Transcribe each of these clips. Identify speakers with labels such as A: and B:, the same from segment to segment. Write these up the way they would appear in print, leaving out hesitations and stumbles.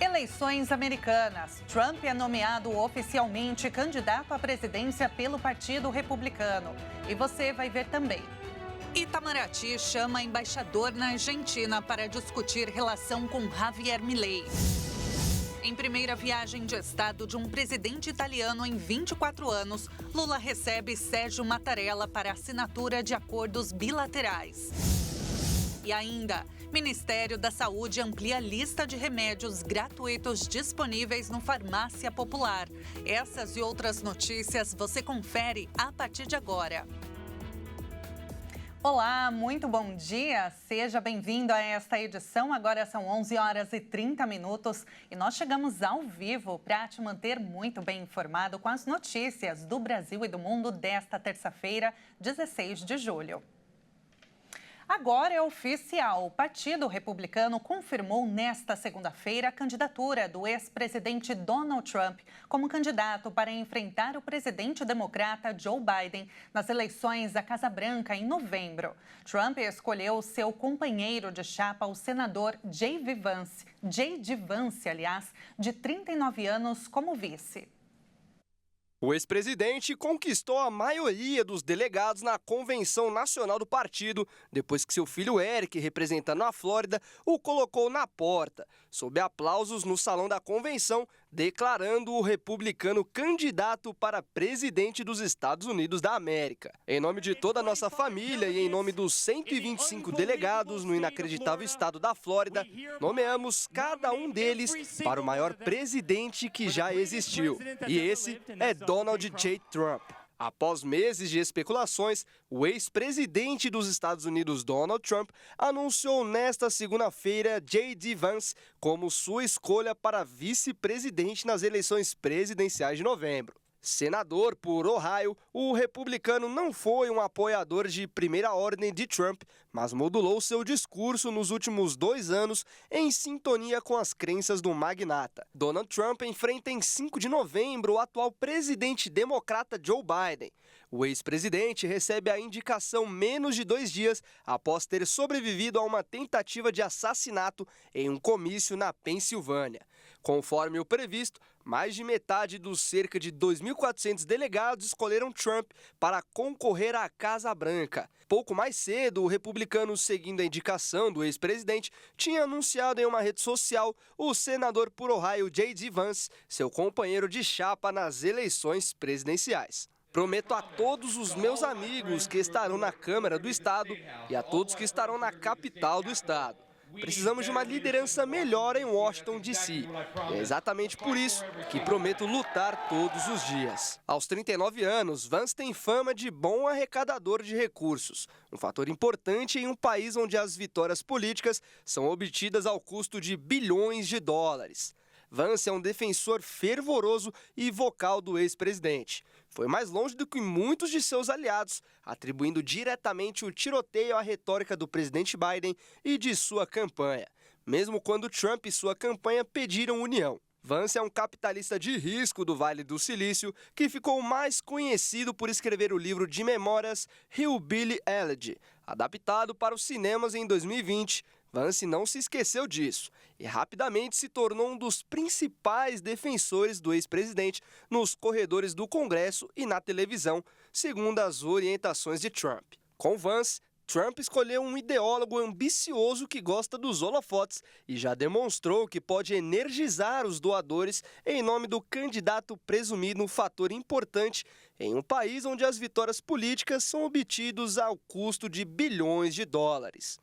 A: Eleições americanas. Trump é nomeado oficialmente candidato à presidência pelo Partido Republicano. E você vai ver também. Itamaraty chama embaixador na Argentina para discutir relação com Javier Milei. Em primeira viagem de estado de um presidente italiano em 24 anos, Lula recebe Sérgio Mattarella para assinatura de acordos bilaterais. E ainda, Ministério da Saúde amplia a lista de remédios gratuitos disponíveis no Farmácia Popular. Essas e outras notícias você confere a partir de agora. Olá, muito bom dia. Seja bem-vindo a esta edição. Agora são 11 horas e 30 minutos e nós chegamos ao vivo para te manter muito bem informado com as notícias do Brasil e do mundo desta terça-feira, 16 de julho. Agora é oficial. O Partido Republicano confirmou nesta segunda-feira a candidatura do ex-presidente Donald Trump como candidato para enfrentar o presidente democrata Joe Biden nas eleições da Casa Branca em novembro. Trump escolheu seu companheiro de chapa, o senador J.D. Vance, de 39 anos, como vice.
B: O ex-presidente conquistou a maioria dos delegados na Convenção Nacional do Partido, depois que seu filho Eric, representando a Flórida, o colocou na porta, sob aplausos no salão da convenção, declarando o republicano candidato para presidente dos Estados Unidos da América. Em nome de toda a nossa família e em nome dos 125 delegados no inacreditável estado da Flórida, nomeamos cada um deles para o maior presidente que já existiu. E esse é Donald J. Trump. Após meses de especulações, o ex-presidente dos Estados Unidos, Donald Trump, anunciou nesta segunda-feira J.D. Vance como sua escolha para vice-presidente nas eleições presidenciais de novembro. Senador por Ohio, o republicano não foi um apoiador de primeira ordem de Trump, mas modulou seu discurso nos últimos 2 anos em sintonia com as crenças do magnata. Donald Trump enfrenta em 5 de novembro o atual presidente democrata Joe Biden. O ex-presidente recebe a indicação menos de 2 dias após ter sobrevivido a uma tentativa de assassinato em um comício na Pensilvânia. Conforme o previsto, mais de metade dos cerca de 2.400 delegados escolheram Trump para concorrer à Casa Branca. Pouco mais cedo, o republicano, seguindo a indicação do ex-presidente, tinha anunciado em uma rede social o senador por Ohio J.D. Vance, seu companheiro de chapa nas eleições presidenciais. Prometo a todos os meus amigos que estarão na Câmara do Estado e a todos que estarão na capital do Estado. Precisamos de uma liderança melhor em Washington, D.C. É exatamente por isso que prometo lutar todos os dias. Aos 39 anos, Vance tem fama de bom arrecadador de recursos, um fator importante em um país onde as vitórias políticas são obtidas ao custo de bilhões de dólares. Vance é um defensor fervoroso e vocal do ex-presidente. Foi mais longe do que muitos de seus aliados, atribuindo diretamente o tiroteio à retórica do presidente Biden e de sua campanha, mesmo quando Trump e sua campanha pediram união. Vance é um capitalista de risco do Vale do Silício que ficou mais conhecido por escrever o livro de memórias Hillbilly Elegy, adaptado para os cinemas em 2020. Vance não se esqueceu disso e rapidamente se tornou um dos principais defensores do ex-presidente nos corredores do Congresso e na televisão, segundo as orientações de Trump. Com Vance, Trump escolheu um ideólogo ambicioso que gosta dos holofotes e já demonstrou que pode energizar os doadores em nome do candidato presumido um fator importante em um país onde as vitórias políticas são obtidas ao custo de bilhões de dólares.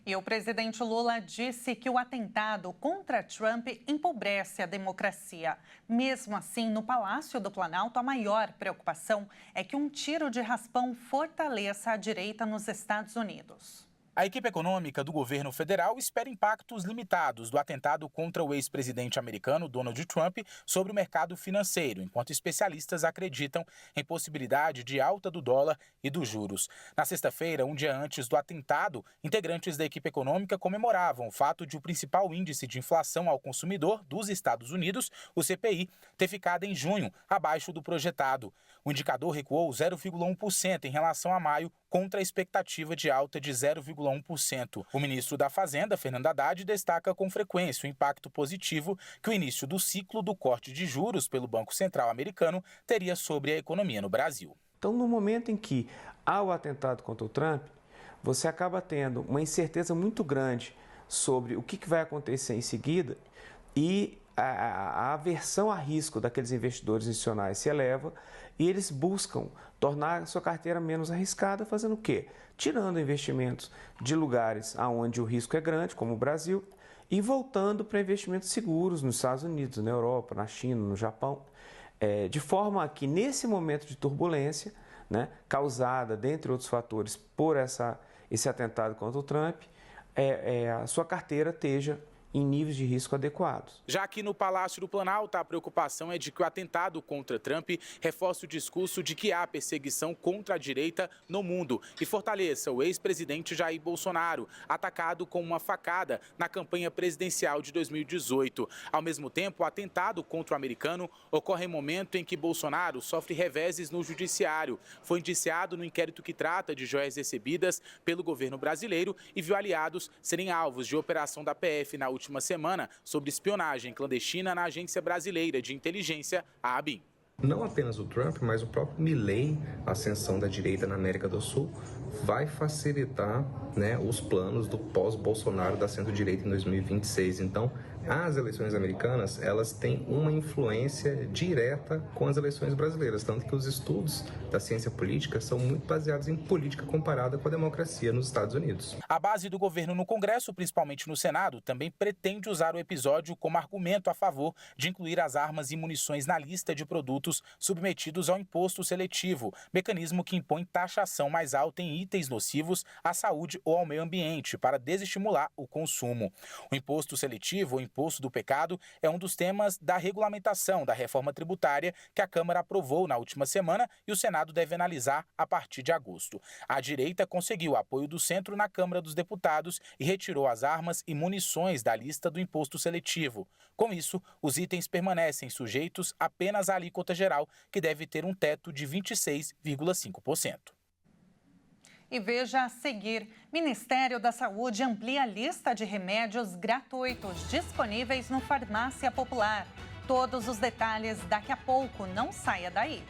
A: E o presidente Lula disse que o atentado contra Trump empobrece a democracia. Mesmo assim, no Palácio do Planalto, a maior preocupação é que um tiro de raspão fortaleça a direita nos Estados Unidos.
C: A equipe econômica do governo federal espera impactos limitados do atentado contra o ex-presidente americano Donald Trump sobre o mercado financeiro, enquanto especialistas acreditam em possibilidade de alta do dólar e dos juros. Na sexta-feira, um dia antes do atentado, integrantes da equipe econômica comemoravam o fato de o principal índice de inflação ao consumidor dos Estados Unidos, o CPI, ter ficado em junho abaixo do projetado. O indicador recuou 0,1% em relação a maio, contra a expectativa de alta de 0,1%. O ministro da Fazenda, Fernando Haddad, destaca com frequência o impacto positivo que o início do ciclo do corte de juros pelo Banco Central americano teria sobre a economia no Brasil.
D: Então, no momento em que há o atentado contra o Trump, você acaba tendo uma incerteza muito grande sobre o que vai acontecer em seguida e a aversão a risco daqueles investidores institucionais se eleva e eles buscam tornar a sua carteira menos arriscada, fazendo o quê? Tirando investimentos de lugares onde o risco é grande, como o Brasil, e voltando para investimentos seguros nos Estados Unidos, na Europa, na China, no Japão, de forma que nesse momento de turbulência, né, causada, dentre outros fatores, por esse atentado contra o Trump, a sua carteira esteja em níveis de risco adequados.
C: Já aqui no Palácio do Planalto, a preocupação é de que o atentado contra Trump reforce o discurso de que há perseguição contra a direita no mundo e fortaleça o ex-presidente Jair Bolsonaro, atacado com uma facada na campanha presidencial de 2018. Ao mesmo tempo, o atentado contra o americano ocorre em momento em que Bolsonaro sofre reveses no judiciário. Foi indiciado no inquérito que trata de joias recebidas pelo governo brasileiro e viu aliados serem alvos de operação da PF na última semana sobre espionagem clandestina na Agência Brasileira de Inteligência, a ABIN.
E: Não apenas o Trump, mas o próprio Milei, a ascensão da direita na América do Sul, vai facilitar, né, os planos do pós-Bolsonaro da centro-direita em 2026. Então, as eleições americanas, elas têm uma influência direta com as eleições brasileiras, tanto que os estudos da ciência política são muito baseados em política comparada com a democracia nos Estados Unidos.
C: A base do governo no Congresso, principalmente no Senado, também pretende usar o episódio como argumento a favor de incluir as armas e munições na lista de produtos submetidos ao imposto seletivo, mecanismo que impõe taxação mais alta em itens nocivos à saúde ou ao meio ambiente para desestimular o consumo. O imposto seletivo, ou imposto do pecado, é um dos temas da regulamentação da reforma tributária que a Câmara aprovou na última semana e o Senado deve analisar a partir de agosto. A direita conseguiu o apoio do centro na Câmara dos Deputados e retirou as armas e munições da lista do imposto seletivo. Com isso, os itens permanecem sujeitos apenas à alíquota geral, que deve ter um teto de 26,5%.
A: E veja a seguir, Ministério da Saúde amplia a lista de remédios gratuitos disponíveis no Farmácia Popular. Todos os detalhes daqui a pouco, não saia daí.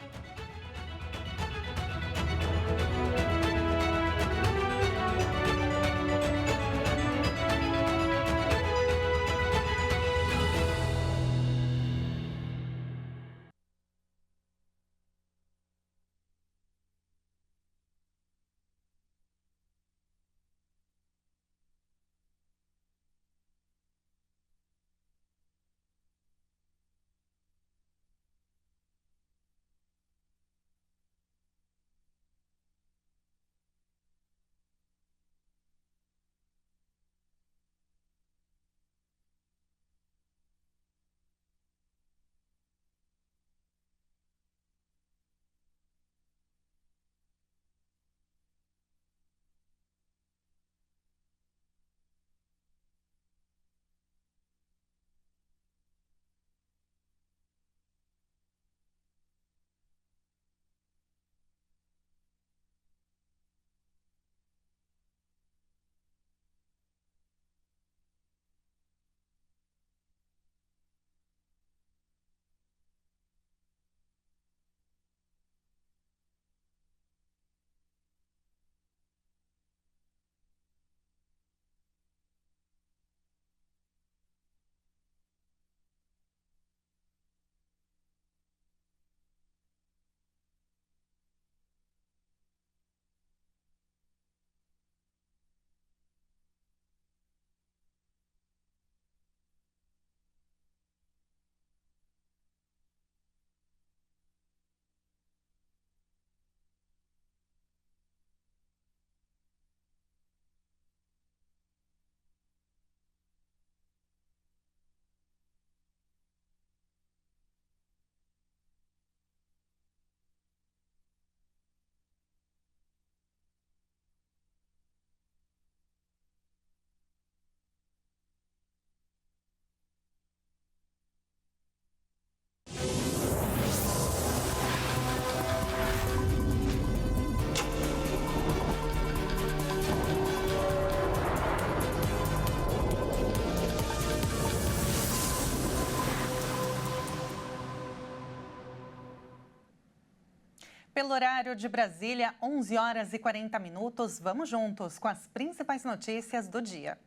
A: Pelo horário de Brasília, 11 horas e 40 minutos. Vamos juntos com as principais notícias do dia.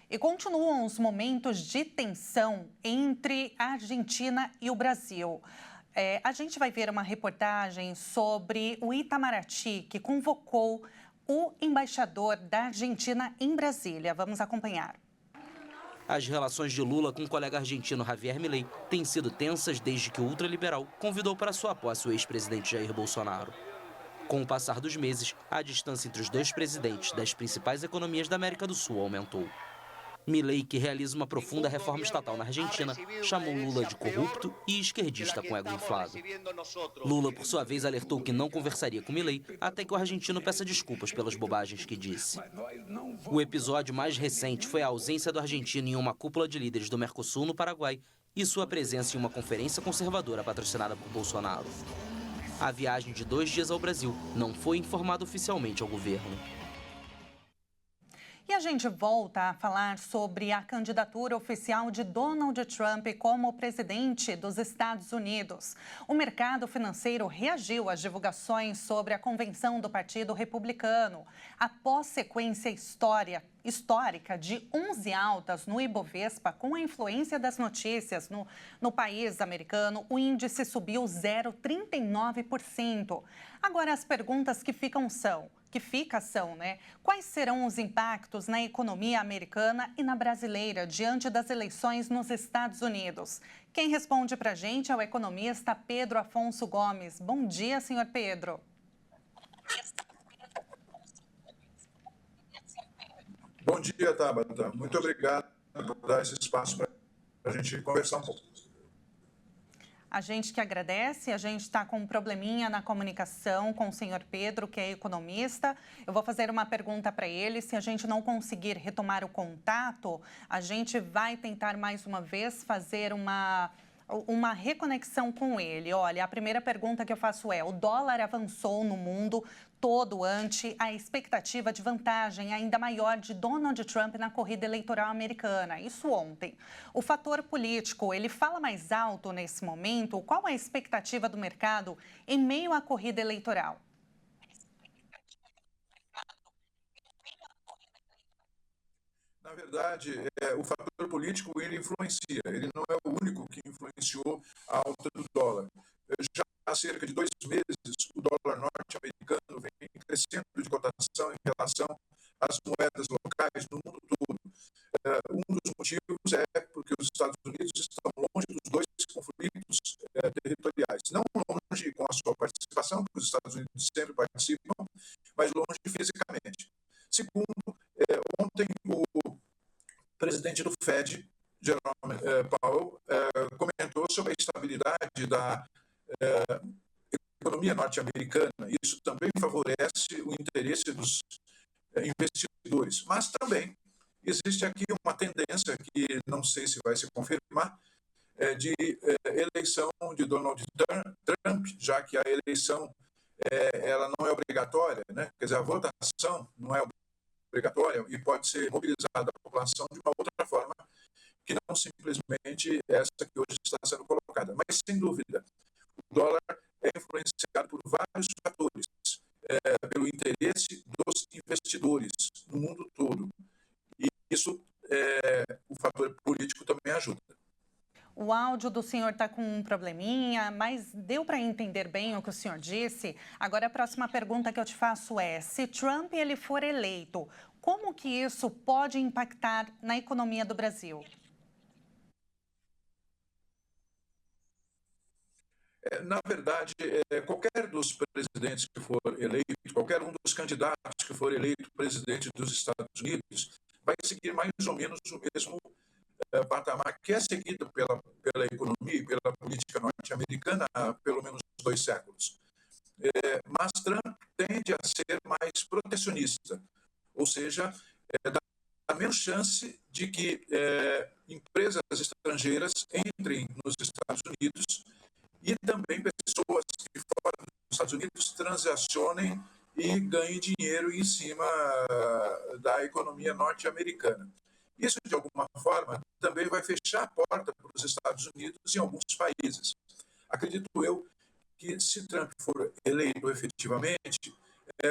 A: E continuam os momentos de tensão entre a Argentina e o Brasil. A gente vai ver uma reportagem sobre o Itamaraty, que convocou o embaixador da Argentina em Brasília. Vamos acompanhar.
F: As relações de Lula com o colega argentino Javier Milei têm sido tensas desde que o ultraliberal convidou para sua posse o ex-presidente Jair Bolsonaro. Com o passar dos meses, a distância entre os dois presidentes das principais economias da América do Sul aumentou. Milei, que realiza uma profunda reforma estatal na Argentina, chamou Lula de corrupto e esquerdista com ego inflado. Lula, por sua vez, alertou que não conversaria com Milei até que o argentino peça desculpas pelas bobagens que disse. O episódio mais recente foi a ausência do argentino em uma cúpula de líderes do Mercosul no Paraguai e sua presença em uma conferência conservadora patrocinada por Bolsonaro. A viagem de 2 dias ao Brasil não foi informada oficialmente ao governo.
A: E a gente volta a falar sobre a candidatura oficial de Donald Trump como presidente dos Estados Unidos. O mercado financeiro reagiu às divulgações sobre a convenção do Partido Republicano. Após sequência histórica de 11 altas no Ibovespa, com a influência das notícias no país americano, o índice subiu 0,39%. Agora, as perguntas que ficam são, quais serão os impactos na economia americana e na brasileira diante das eleições nos Estados Unidos? Quem responde para a gente é o economista Pedro Afonso Gomes. Bom dia, senhor Pedro.
G: Bom dia, Tabata. Muito obrigado por dar esse espaço para a gente conversar um pouco.
A: A gente que agradece, a gente está com um probleminha na comunicação com o senhor Pedro, que é economista. Eu vou fazer uma pergunta para ele. Se a gente não conseguir retomar o contato, a gente vai tentar mais uma vez fazer uma reconexão com ele. Olha, a primeira pergunta que eu faço é: o dólar avançou no mundo todo ante a expectativa de vantagem ainda maior de Donald Trump na corrida eleitoral americana. Isso ontem. O fator político, ele fala mais alto nesse momento? Qual é a expectativa do mercado em meio à corrida eleitoral?
G: Na verdade, o fator político, ele influencia. Ele não é o único que influenciou a alta do dólar. Já há cerca de 2 meses, o dólar norte-americano vem crescendo de cotação em relação às moedas locais no mundo todo. Um dos motivos é porque os Estados Unidos estão longe dos dois conflitos territoriais. Não longe com a sua participação, porque os Estados Unidos sempre participam, mas longe fisicamente. Segundo, ontem o presidente do Fed, Jerome Powell, comentou sobre a estabilidade da economia norte-americana. Isso também favorece o interesse dos investidores. Mas também existe aqui uma tendência, que não sei se vai se confirmar, de eleição de Donald Trump, já que a eleição ela não é obrigatória, né? Quer dizer, a votação não é obrigatória e pode ser mobilizada a população de uma outra forma que não simplesmente essa que hoje está sendo colocada. Mas, sem dúvida, o dólar é influenciado por vários fatores, pelo interesse dos investidores no mundo todo. E isso, o fator político também ajuda.
A: O áudio do senhor está com um probleminha, mas deu para entender bem o que o senhor disse. Agora, a próxima pergunta que eu te faço é: se Trump ele for eleito, como que isso pode impactar na economia do Brasil?
G: Na verdade, qualquer dos presidentes que for eleito, qualquer um dos candidatos que for eleito presidente dos Estados Unidos, vai seguir mais ou menos o mesmo patamar que é seguido pela economia e pela política norte-americana há pelo menos 2 séculos. Mas Trump tende a ser mais protecionista, ou seja, dá menos chance de que empresas estrangeiras entrem nos Estados Unidos e também pessoas que fora dos Estados Unidos transacionem e ganhem dinheiro em cima da economia norte-americana. Isso, de alguma forma, também vai fechar a porta para os Estados Unidos em alguns países. Acredito eu que, se Trump for eleito efetivamente,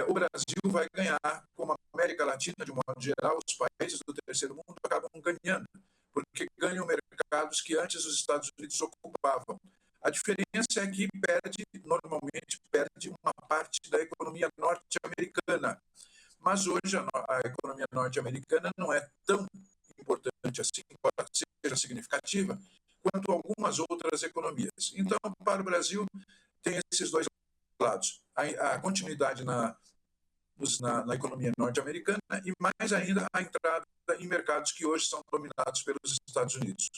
G: o Brasil vai ganhar, como a América Latina, de um modo geral, os países do terceiro mundo acabam ganhando, porque ganham mercados que antes os Estados Unidos ocupavam. A diferença é que normalmente perde uma parte da economia norte-americana. Mas hoje a economia norte-americana não é tão importante assim, embora seja significativa, quanto algumas outras economias. Então, para o Brasil, tem esses dois lados. A continuidade na economia norte-americana e, mais ainda, a entrada em mercados que hoje são dominados pelos Estados Unidos.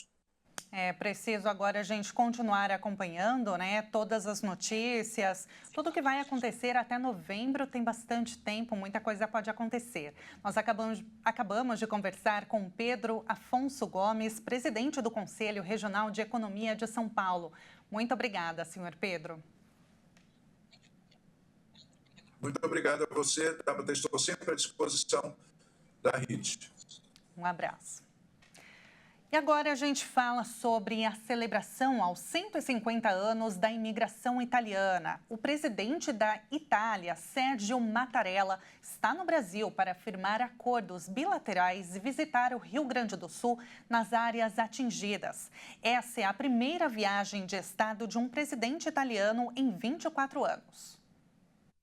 A: É preciso agora a gente continuar acompanhando, né, todas as notícias, tudo que vai acontecer até novembro. Tem bastante tempo, muita coisa pode acontecer. Nós acabamos de conversar com Pedro Afonso Gomes, presidente do Conselho Regional de Economia de São Paulo. Muito obrigada, senhor Pedro.
G: Muito obrigado a você, estou sempre à disposição da RIT.
A: Um abraço. E agora a gente fala sobre a celebração aos 150 anos da imigração italiana. O presidente da Itália, Sergio Mattarella, está no Brasil para firmar acordos bilaterais e visitar o Rio Grande do Sul nas áreas atingidas. Essa é a primeira viagem de Estado de um presidente italiano em 24 anos.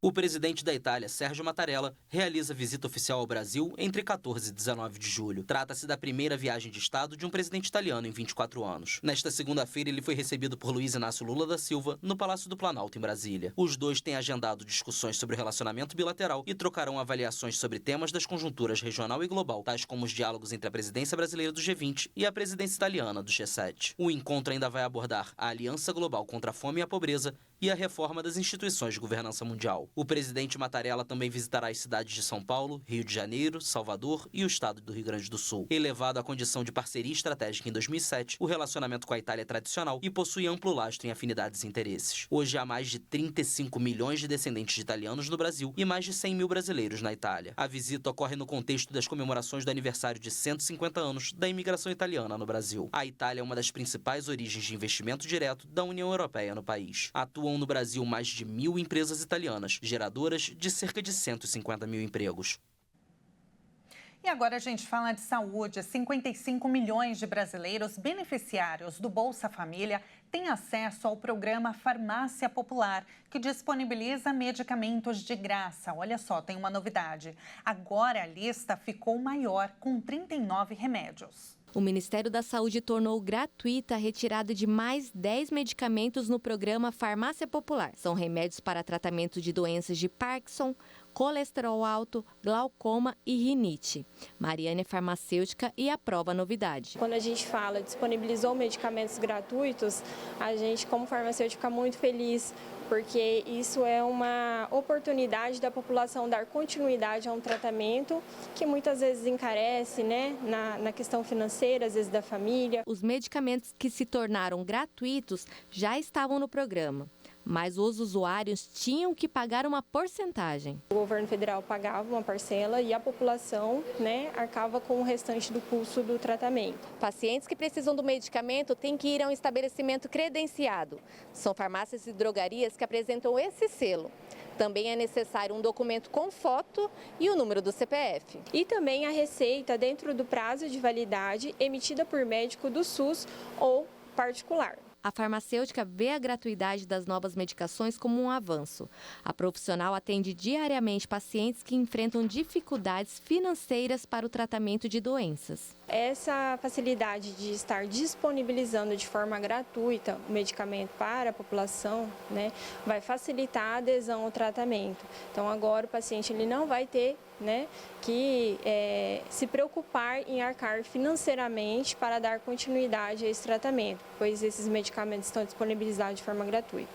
F: O presidente da Itália, Sergio Mattarella, realiza visita oficial ao Brasil entre 14 e 19 de julho. Trata-se da primeira viagem de Estado de um presidente italiano em 24 anos. Nesta segunda-feira, ele foi recebido por Luiz Inácio Lula da Silva no Palácio do Planalto, em Brasília. Os dois têm agendado discussões sobre o relacionamento bilateral e trocarão avaliações sobre temas das conjunturas regional e global, tais como os diálogos entre a presidência brasileira do G20 e a presidência italiana do G7. O encontro ainda vai abordar a Aliança Global contra a Fome e a Pobreza e a reforma das instituições de governança mundial. O presidente Mattarella também visitará as cidades de São Paulo, Rio de Janeiro, Salvador e o estado do Rio Grande do Sul. Elevado à condição de parceria estratégica em 2007, o relacionamento com a Itália é tradicional e possui amplo lastro em afinidades e interesses. Hoje há mais de 35 milhões de descendentes de italianos no Brasil e mais de 100 mil brasileiros na Itália. A visita ocorre no contexto das comemorações do aniversário de 150 anos da imigração italiana no Brasil. A Itália é uma das principais origens de investimento direto da União Europeia no país. Atuam no Brasil mais de 1.000 empresas italianas, geradoras de cerca de 150 mil empregos.
A: E agora a gente fala de saúde. 55 milhões de brasileiros beneficiários do Bolsa Família têm acesso ao programa Farmácia Popular, que disponibiliza medicamentos de graça. Olha só, tem uma novidade. Agora a lista ficou maior, com 39 remédios.
H: O Ministério da Saúde tornou gratuita a retirada de mais 10 medicamentos no programa Farmácia Popular. São remédios para tratamento de doenças de Parkinson, colesterol alto, glaucoma e rinite. Mariane é farmacêutica e aprova a novidade.
I: Quando a gente fala disponibilizou medicamentos gratuitos, a gente, como farmacêutica, fica muito feliz, porque isso é uma oportunidade da população dar continuidade a um tratamento que muitas vezes encarece, né, na questão financeira, às vezes da família.
H: Os medicamentos que se tornaram gratuitos já estavam no programa, mas os usuários tinham que pagar uma porcentagem.
I: O governo federal pagava uma parcela e a população, né, arcava com o restante do custo do tratamento.
H: Pacientes que precisam do medicamento têm que ir a um estabelecimento credenciado. São farmácias e drogarias que apresentam esse selo. Também é necessário um documento com foto e o número do CPF.
I: E também a receita dentro do prazo de validade emitida por médico do SUS ou particular.
H: A farmacêutica vê a gratuidade das novas medicações como um avanço. A profissional atende diariamente pacientes que enfrentam dificuldades financeiras para o tratamento de doenças.
I: Essa facilidade de estar disponibilizando de forma gratuita o medicamento para a população, né, vai facilitar a adesão ao tratamento. Então agora o paciente ele não vai ter, né, que se preocupar em arcar financeiramente para dar continuidade a esse tratamento, pois esses medicamentos estão disponibilizados de forma gratuita.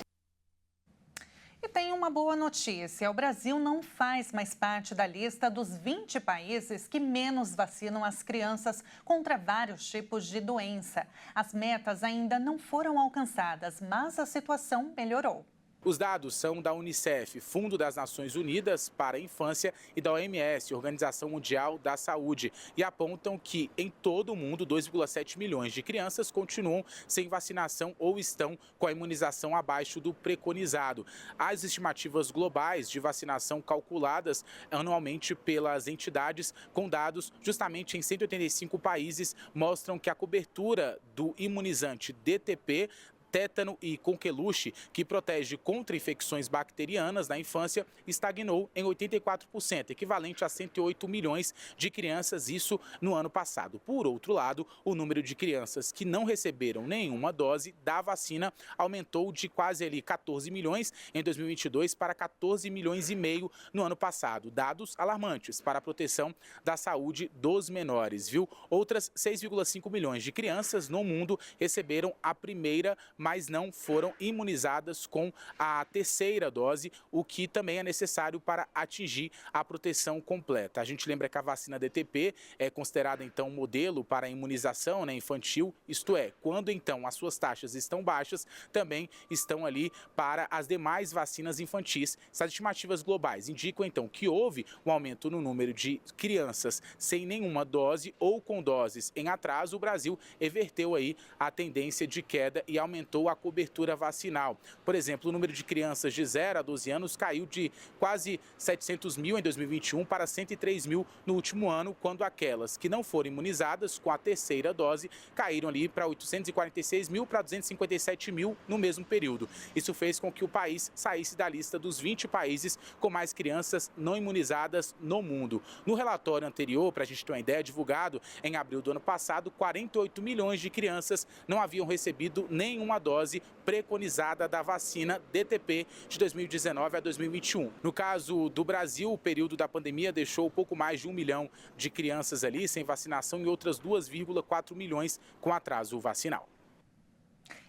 A: E tem uma boa notícia: o Brasil não faz mais parte da lista dos 20 países que menos vacinam as crianças contra vários tipos de doença. As metas ainda não foram alcançadas, mas a situação melhorou.
C: Os dados são da Unicef, Fundo das Nações Unidas para a Infância, e da OMS, Organização Mundial da Saúde, e apontam que em todo o mundo 2,7 milhões de crianças continuam sem vacinação ou estão com a imunização abaixo do preconizado. As estimativas globais de vacinação calculadas anualmente pelas entidades, com dados justamente em 185 países, mostram que a cobertura do imunizante DTP, tétano e coqueluche, que protege contra infecções bacterianas na infância, estagnou em 84%, equivalente a 108 milhões de crianças, isso no ano passado. Por outro lado, o número de crianças que não receberam nenhuma dose da vacina aumentou de quase 14 milhões em 2022 para 14 milhões e meio no ano passado. Dados alarmantes para a proteção da saúde dos menores, viu? Outras 6,5 milhões de crianças no mundo receberam a primeira, mas não foram imunizadas com a terceira dose, o que também é necessário para atingir a proteção completa. A gente lembra que a vacina DTP é considerada, então, modelo para a imunização, né, infantil, isto é, quando, então, as suas taxas estão baixas, também estão ali para as demais vacinas infantis. Essas estimativas globais indicam, então, que houve um aumento no número de crianças sem nenhuma dose ou com doses em atraso. O Brasil reverteu aí a tendência de queda e aumentou a cobertura vacinal. Por exemplo, o número de crianças de 0 a 12 anos caiu de quase 700 mil em 2021 para 103 mil no último ano, quando aquelas que não foram imunizadas com a terceira dose caíram ali para 846 mil para 257 mil no mesmo período. Isso fez com que o país saísse da lista dos 20 países com mais crianças não imunizadas no mundo. No relatório anterior, para a gente ter uma ideia, divulgado em abril do ano passado, 48 milhões de crianças não haviam recebido nenhuma dose preconizada da vacina DTP de 2019 a 2021. No caso do Brasil, o período da pandemia deixou pouco mais de 1 milhão de crianças ali sem vacinação e outras 2,4 milhões com atraso vacinal.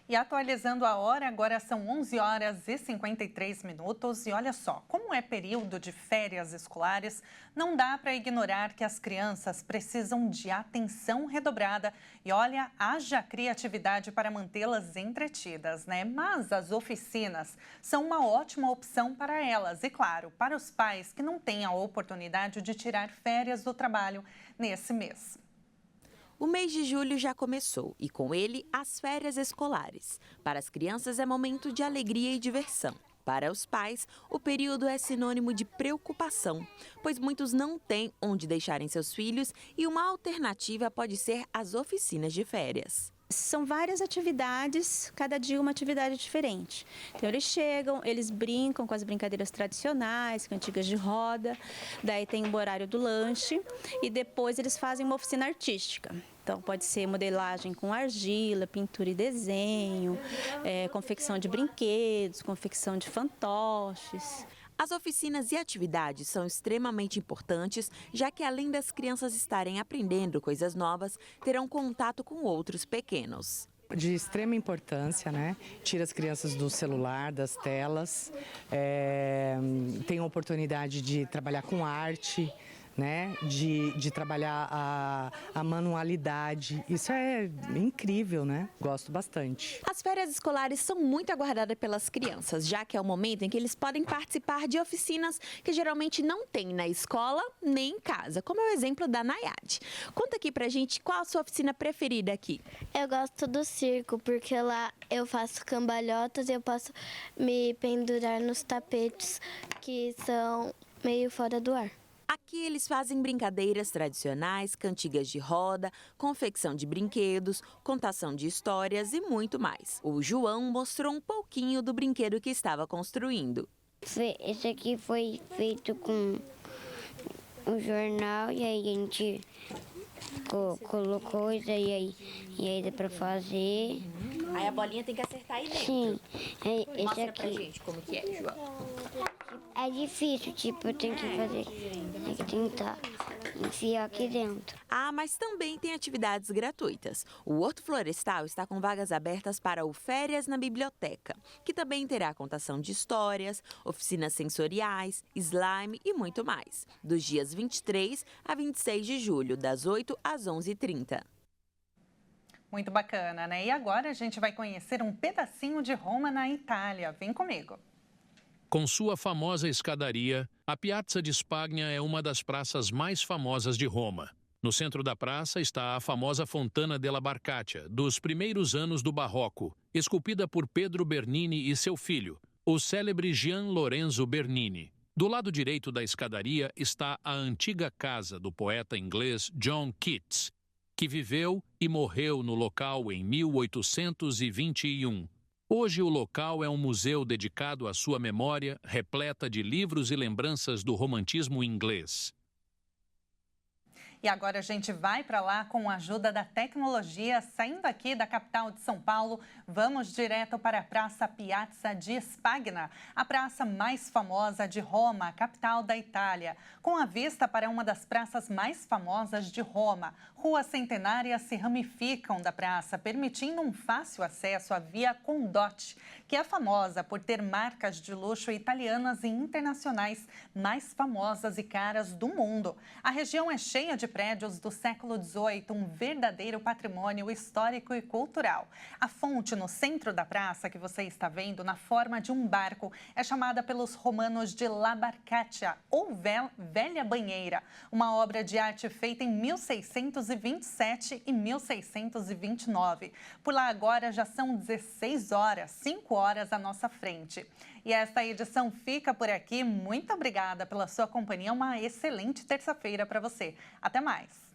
A: E atualizando a hora, agora são 11 horas e 53 minutos. E olha só, como é período de férias escolares, não dá para ignorar que as crianças precisam de atenção redobrada. E olha, haja criatividade para mantê-las entretidas, né? Mas as oficinas são uma ótima opção para elas. E claro, para os pais que não têm a oportunidade de tirar férias do trabalho nesse mês.
J: O mês de julho já começou e, com ele, as férias escolares. Para as crianças é momento de alegria e diversão. Para os pais, o período é sinônimo de preocupação, pois muitos não têm onde deixarem seus filhos e uma alternativa pode ser as oficinas de férias.
K: São várias atividades, cada dia uma atividade diferente. Então eles chegam, eles brincam com as brincadeiras tradicionais, cantigas de roda, daí tem o horário do lanche e depois eles fazem uma oficina artística. Então pode ser modelagem com argila, pintura e desenho, confecção de brinquedos, confecção de fantoches.
J: As oficinas e atividades são extremamente importantes, já que além das crianças estarem aprendendo coisas novas, terão contato com outros pequenos.
L: De extrema importância, né? Tira as crianças do celular, das telas, tem a oportunidade de trabalhar com arte, né? De trabalhar a manualidade. Isso é incrível, né? Gosto bastante.
J: As férias escolares são muito aguardadas pelas crianças, já que é o momento em que eles podem participar de oficinas que geralmente não tem na escola nem em casa, como é o exemplo da Nayade. Conta aqui pra gente qual a sua oficina preferida aqui.
M: Eu gosto do circo, porque lá eu faço cambalhotas e eu posso me pendurar nos tapetes que são meio fora do ar.
J: Aqui eles fazem brincadeiras tradicionais, cantigas de roda, confecção de brinquedos, contação de histórias e muito mais. O João mostrou um pouquinho do brinquedo que estava construindo.
M: Esse aqui foi feito com um jornal e aí a gente colocou isso e aí dá pra fazer.
J: Aí a bolinha tem que acertar aí dentro.
M: Sim.
J: Mostra aqui pra gente como que é, João.
M: É difícil, eu tenho que fazer, tem que tentar enfiar aqui dentro.
J: Ah, mas também tem atividades gratuitas. O Horto Florestal está com vagas abertas para o Férias na Biblioteca, que também terá contação de histórias, oficinas sensoriais, slime e muito mais. Dos dias 23 a 26 de julho, das 8 às 11h30.
A: Muito bacana, né? E agora a gente vai conhecer um pedacinho de Roma na Itália. Vem comigo.
N: Com sua famosa escadaria, a Piazza di Spagna é uma das praças mais famosas de Roma. No centro da praça está a famosa Fontana della Barcaccia, dos primeiros anos do Barroco, esculpida por Pedro Bernini e seu filho, o célebre Gian Lorenzo Bernini. Do lado direito da escadaria está a antiga casa do poeta inglês John Keats, que viveu e morreu no local em 1821. Hoje o local é um museu dedicado à sua memória, repleta de livros e lembranças do romantismo inglês.
A: E agora a gente vai para lá com a ajuda da tecnologia. Saindo aqui da capital de São Paulo, vamos direto para a Praça Piazza di Spagna, a praça mais famosa de Roma, a capital da Itália. Com a vista para uma das praças mais famosas de Roma, ruas centenárias se ramificam da praça, permitindo um fácil acesso à Via Condotti, que é famosa por ter marcas de luxo italianas e internacionais mais famosas e caras do mundo. A região é cheia de prédios do século XVIII, um verdadeiro patrimônio histórico e cultural. A fonte no centro da praça, que você está vendo na forma de um barco, é chamada pelos romanos de La Barcaccia, ou Velha Banheira, uma obra de arte feita em 1627 e 1629. Por lá agora já são 16 horas, 5 horas à nossa frente. E esta edição fica por aqui. Muito obrigada pela sua companhia. Uma excelente terça-feira para você. Até mais!